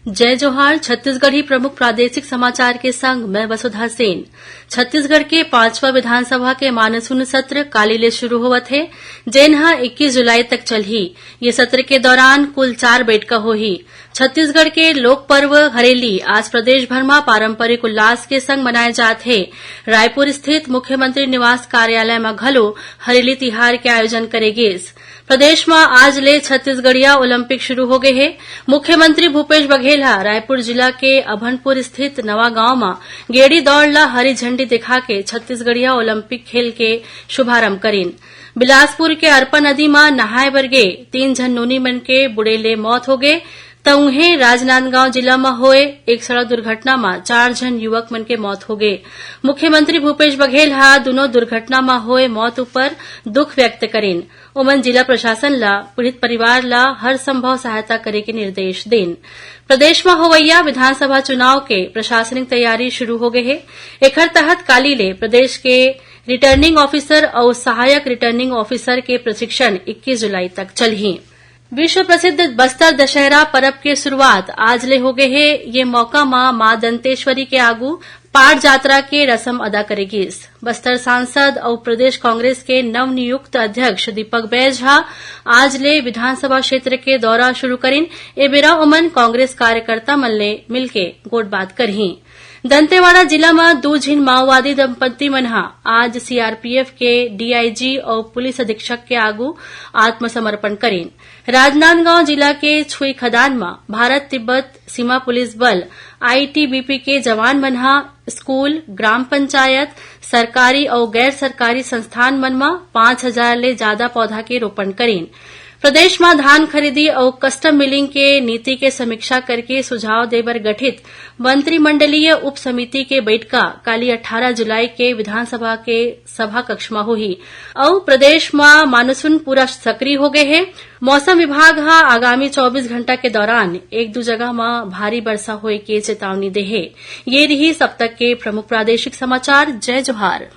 जय जोहार। छत्तीसगढ़ी प्रमुख प्रादेशिक समाचार के संग मैं वसुधा सेन। छत्तीसगढ़ के 5वां विधानसभा के मानसून सत्र काली ले शुरू होवत है, जेनहा 21 जुलाई तक चलही। ये सत्र के दौरान कुल 4 बैठका होही। छत्तीसगढ़ के लोक पर्व हरेली आज प्रदेश भर में पारंपरिक उल्लास के संग मनाए जात है। रायपुर स्थित मुख्यमंत्री निवास कार्यालय में घलो हरेली तिहार के आयोजन करे गिस। प्रदेश में आज ले छत्तीसगढ़िया ओलंपिक शुरू हो गए है। मुख्यमंत्री भूपेश बघेल रायपुर जिला के अभनपुर स्थित नवा गांव में गेड़ी दौड़ ला हरी झंडी दिखा के छत्तीसगढ़िया ओलंपिक खेल के शुभारंभ करीन। बिलासपुर के अरपा नदी में नहाए बर गे 3 झन नोनी मन के बुड़ेले मौत हो गए। तउहे राजनांदगांव जिला में होए एक सड़क दुर्घटना में 4 झन युवक मन के मौत हो गए। मुख्यमंत्री भूपेश बघेल दोनों दुर्घटना में होए मौत ऊपर दुख व्यक्त करेन। ओमन जिला प्रशासन ला पीड़ित परिवार ला हर संभव सहायता करे के निर्देश देन। प्रदेश में होवैया विधानसभा चुनाव के प्रशासनिक तैयारी शुरू हो गए है। एकर तहत काली ले प्रदेश के रिटर्निंग ऑफिसर और सहायक रिटर्निंग ऑफिसर के प्रशिक्षण 21 जुलाई तक चलही। विश्व प्रसिद्ध बस्तर दशहरा पर्व के शुरुआत आज ले हो गए है। ये मौका मां दंतेश्वरी के आगू पाट यात्रा के रस्म अदा करेगी। बस्तर सांसद और प्रदेश कांग्रेस के नवनियुक्त अध्यक्ष दीपक बैज आज ले विधानसभा क्षेत्र के दौरा शुरू करीन। ए बेरा ओमन कांग्रेस कार्यकर्ता मन ले मिलके गोटबात करही। दंतेवाड़ा जिला में 2 झिन माओवादी दंपत्ति मन आज सीआरपीएफ के डीआईजी और पुलिस अधीक्षक के आगू आत्मसमर्पण करेन। राजनांदगांव जिला के छुई खदान में भारत तिब्बत सीमा पुलिस बल आईटीबीपी के जवान मन स्कूल, ग्राम पंचायत, सरकारी और गैर सरकारी संस्थान मन में 5000 ले ज्यादा पौधा के रोपण करेन। प्रदेश में धान खरीदी और कस्टम मिलिंग के नीति के समीक्षा करके सुझाव देबर गठित मंत्रिमंडलीय उप समिति के बैठका काली 18 जुलाई के विधानसभा के सभा कक्ष में होही। और प्रदेश में मानसून पूरा सक्रिय हो गए है। मौसम विभाग आगामी 24 घंटा के दौरान 1-2 जगह में भारी वर्षा होए के चेतावनी दे है। ये रही सब तक के प्रमुख प्रादेशिक समाचार। जय जोहार।